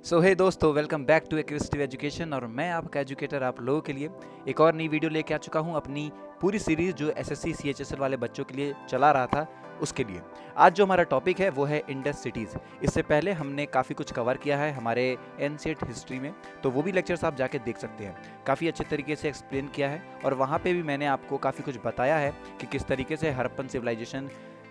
सो hey दोस्तों, welcome back to acquisitive education. और मैं आपका एजुकेटर आप लोगों के लिए एक और नई वीडियो लेके आ चुका हूं अपनी पूरी सीरीज जो एसएससी सीएचएसएल वाले बच्चों के लिए चला रहा था उसके लिए। आज जो हमारा टॉपिक है वो है इंडस सिटीज़। इससे पहले हमने काफ़ी कुछ कवर किया है हमारे एनसीईआरटी हिस्ट्री में, तो वो भी लेक्चर्स आप जाके देख सकते हैं। काफ़ी अच्छे तरीके से एक्सप्लेन किया है और वहाँ पे भी मैंने आपको काफ़ी कुछ बताया है कि किस तरीके से हड़प्पन सिविलाइजेशन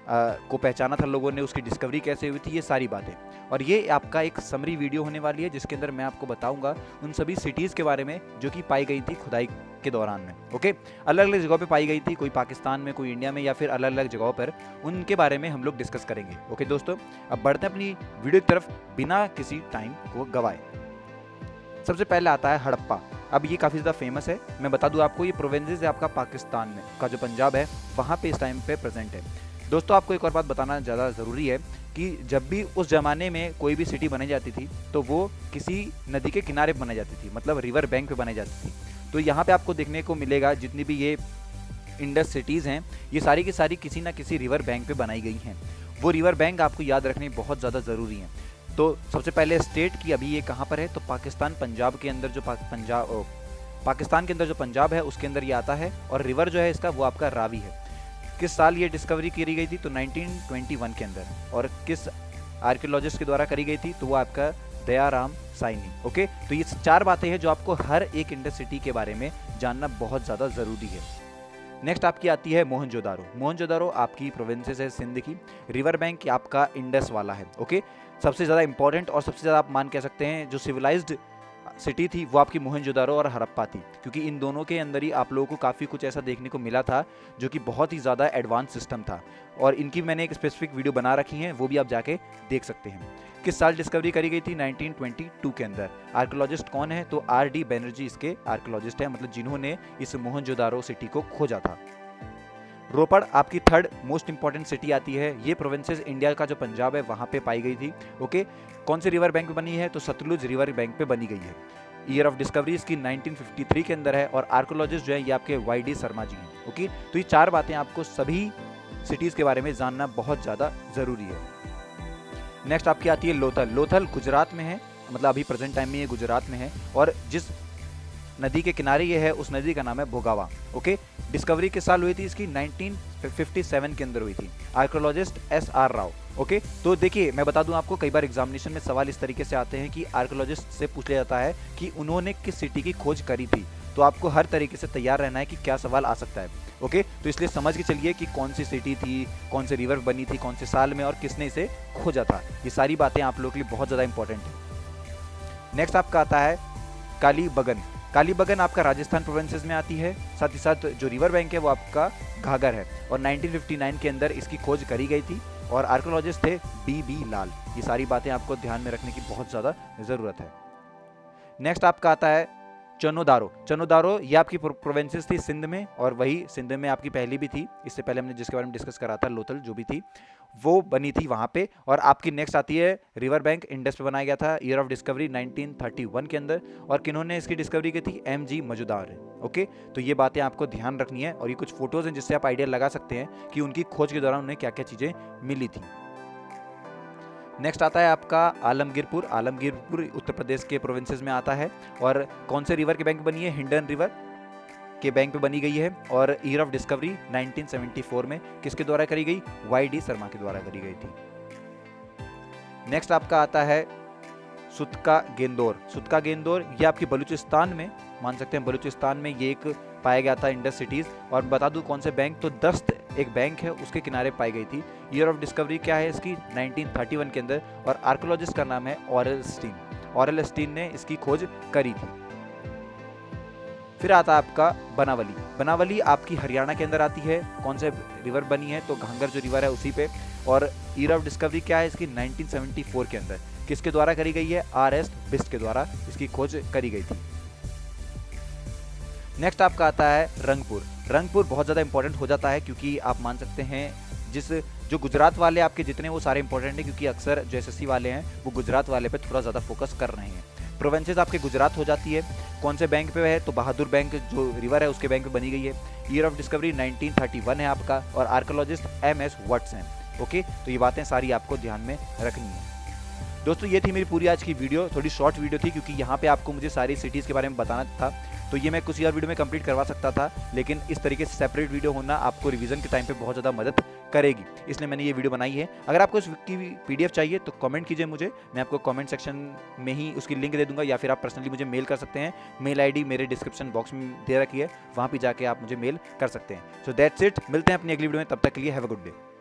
को पहचाना था लोगों ने, उसकी डिस्कवरी कैसे हुई थी, ये सारी बातें। और ये आपका एक समरी वीडियो होने वाली है जिसके अंदर मैं आपको बताऊंगा उन सभी सिटीज़ के बारे में जो कि पाई गई थी खुदाई के दौरान में। ओके, अलग अलग जगहों पे पाई गई थी, कोई पाकिस्तान में, कोई इंडिया में, या फिर अलग अलग जगहों पर, उनके बारे में हम लोग डिस्कस करेंगे। ओके दोस्तों, अब बढ़ते हैं अपनी वीडियो की तरफ बिना किसी टाइम को गवाए। सबसे पहले आता है हड़प्पा। अब ये काफ़ी ज़्यादा फेमस है। मैं बता दूं आपको, ये प्रोविंसेस है आपका पाकिस्तान में का जो पंजाब है वहाँ पे इस टाइम पे प्रेजेंट है। दोस्तों आपको एक और बात बताना ज़्यादा ज़रूरी है कि जब भी उस ज़माने में कोई भी सिटी बनाई जाती थी तो वो किसी नदी के किनारे बनाई जाती थी, मतलब रिवर बैंक पे बनाई जाती थी। तो यहाँ पे आपको देखने को मिलेगा जितनी भी ये इंडस सिटीज़ हैं ये सारी की सारी किसी ना किसी रिवर बैंक पे बनाई गई हैं। वो रिवर बैंक आपको याद रखने बहुत ज़्यादा ज़रूरी हैं। तो सबसे पहले स्टेट की अभी ये कहाँ पर है, तो पाकिस्तान पंजाब के अंदर, जो पाकिस्तान के अंदर जो पंजाब है उसके अंदर ये आता है। और रिवर जो है इसका वो आपका रावी है। किस साल ये डिस्कवरी करी गई थी, तो 1921 के अंदर। और किस आर्कियोलॉजिस्ट के द्वारा करी गई थी, तो वो आपका दयाराम साइनी। ओके, तो ये चार बातें हैं जो आपको हर एक इंडस सिटी के बारे में जानना बहुत ज़्यादा ज़रूरी है। नेक्स्ट आपकी आती है मोहनजोदारो। मोहनजोदारो आपकी प्रोविंसेस है सिंध की। रिवर बैंक आपका इंडस वाला है। ओके, सबसे ज़्यादा इंपॉर्टेंट और सबसे ज़्यादा आप मान कह सकते हैं जो सिविलाइज्ड सिटी थी वो आपकी मोहनजोदारो और हड़प्पा थी, क्योंकि इन दोनों के अंदर ही आप लोगों को काफ़ी कुछ ऐसा देखने को मिला था जो कि बहुत ही ज़्यादा एडवांस सिस्टम था। और इनकी मैंने एक स्पेसिफिक वीडियो बना रखी है, वो भी आप जाके देख सकते हैं। किस साल डिस्कवरी करी गई थी, 1922 के अंदर। आर्कियोलॉजिस्ट कौन है, तो आर.डी. बैनर्जी इसके आर्कियोलॉजिस्ट हैं, मतलब जिन्होंने इस मोहनजोदारो सिटी को खोजा था। रोपड़ आपकी थर्ड मोस्ट इंपॉर्टेंट सिटी आती है। ये प्रोविंसेस इंडिया का जो पंजाब है वहाँ पे पाई गई थी। ओके, कौन से रिवर बैंक पे बनी है, तो सतलुज रिवर बैंक पे बनी गई है। ईयर ऑफ डिस्कवरी इसकी 1953 के अंदर है। और आर्कियोलॉजिस्ट जो है ये आपके वाई.डी. शर्मा जी हैं। ओके, तो ये चार बातें आपको सभी सिटीज़ के बारे में जानना बहुत ज़्यादा ज़रूरी है। नेक्स्ट आपकी आती है लोथल। लोथल गुजरात में है, मतलब अभी प्रेजेंट टाइम में ये गुजरात में है। और जिस नदी के किनारे ये है उस नदी का नाम है भोगावा। ओके, डिस्कवरी किस साल हुई थी इसकी, 1957 के अंदर हुई थी। Archaeologist S.R. राव। ओके, तो देखिए मैं बता दूं आपको, कई बार एग्जामिनेशन में सवाल इस तरीके से आते हैं कि आर्कियोलॉजिस्ट से पूछ लिया जाता है कि उन्होंने किस सिटी की खोज करी थी। तो आपको हर तरीके से तैयार रहना है कि क्या सवाल आ सकता है। ओके, तो इसलिए समझ के चलिए कि कौन सी सिटी थी, कौन से रिवर बनी थी, कौन से साल में, और किसने इसे खोजा था। ये सारी बातें आप लोगों के लिए बहुत ज़्यादा इंपॉर्टेंट है। नेक्स्ट आपका आता है कालीबंगन। कालीबंगन आपका राजस्थान प्रोविंसेस में आती है। साथ ही साथ जो रिवर बैंक है वो आपका घाघर है। और 1959 के अंदर इसकी खोज करी गई थी और आर्कियोलॉजिस्ट थे B.B. लाल। ये सारी बातें आपको ध्यान में रखने की बहुत ज़्यादा ज़रूरत है। नेक्स्ट आपका आता है चनोदारो। चनोदारो ये आपकी प्रोविंसेस थी सिंध में, और वही सिंध में आपकी पहली भी थी। इससे पहले हमने जिसके बारे में डिस्कस करा था, लोथल जो भी थी वो बनी थी वहाँ पे। और आपकी नेक्स्ट आती है रिवर बैंक, इंडस पे बनाया गया था। ईयर ऑफ डिस्कवरी 1931 के अंदर। और किन्होंने इसकी डिस्कवरी की थी, M.G. मजुमदार। ओके, तो ये बातें आपको ध्यान रखनी है। और ये कुछ फोटोज़ हैं जिससे आप आइडिया लगा सकते हैं कि उनकी खोज के दौरान उन्हें क्या क्या चीज़ें मिली थी। नेक्स्ट आता है आपका आलमगीरपुर। आलमगीरपुर उत्तर प्रदेश के प्रोविंसेस में आता है। और कौन से रिवर के बैंक बनी है, हिंडन रिवर के बैंक पे बनी गई है। और ईयर ऑफ डिस्कवरी 1974 में किसके द्वारा करी गई, वाई.डी. शर्मा के द्वारा करी गई थी। नेक्स्ट आपका आता है सुतका गेंदोर। सुतका गेंदोर ये आपकी बलूचिस्तान में, मान सकते हैं बलूचिस्तान में ये एक पाया गया था इंडस सिटीज़। और बता दूं कौन से बैंक, तो दस्त एक बैंक है उसके किनारे पाई गई थी। ईयर ऑफ डिस्कवरी क्या है इसकी, 1931 के अंदर। और आर्कियोलॉजिस्ट का नाम है ऑरेल स्टीन। ऑरेल स्टीन ने इसकी खोज करी थी। फिर आता है आपका बनावली। बनावली आपकी हरियाणा के अंदर आती है। कौन से रिवर बनी है, तो घाघर जो रिवर है उसी पे। और ईयर ऑफ डिस्कवरी क्या है इसकी, 1974 के अंदर। किसके द्वारा करी गई है, R.S. बिस्ट के द्वारा इसकी खोज करी गई थी। नेक्स्ट आपका आता है रंगपुर। रंगपुर बहुत ज़्यादा इंपॉर्टेंट हो जाता है, क्योंकि आप मान सकते हैं जो गुजरात वाले आपके जितने वो सारे इंपॉर्टेंट हैं, क्योंकि अक्सर जो एसएससी वाले हैं वो गुजरात वाले पे थोड़ा ज़्यादा फोकस कर रहे हैं। प्रोविंसेस आपके गुजरात हो जाती है। कौन से बैंक पे है, तो बहादुर बैंक जो रिवर है उसके बैंक पे बनी गई है। ईयर ऑफ डिस्कवरी 1931 है आपका। और आर्कियोलॉजिस्ट M.S. वट्स हैं। ओके, तो ये बातें सारी आपको ध्यान में रखनी है। दोस्तों ये थी मेरी पूरी आज की वीडियो, थोड़ी शॉर्ट वीडियो थी क्योंकि यहाँ पे आपको मुझे सारी सिटीज़ के बारे में बताना था। तो ये मैं कुछ और वीडियो में कंप्लीट करवा सकता था, लेकिन इस तरीके से सेपरेट वीडियो होना आपको रिवीजन के टाइम पे बहुत ज़्यादा मदद करेगी, इसलिए मैंने ये वीडियो बनाई है। अगर आपको इसकी पीडीएफ चाहिए तो कमेंट कीजिए मुझे, मैं आपको कमेंट सेक्शन में ही उसकी लिंक दे दूंगा, या फिर आप पर्सनली मुझे मेल कर सकते हैं। मेल आईडी मेरे डिस्क्रिप्शन बॉक्स में दे रखी है, वहाँ पर जाके आप मुझे मेल कर सकते हैं। सो दैट्स इट, मिलते हैं अपनी अगली वीडियो में, तब तक के लिए हैव अ गुड डे।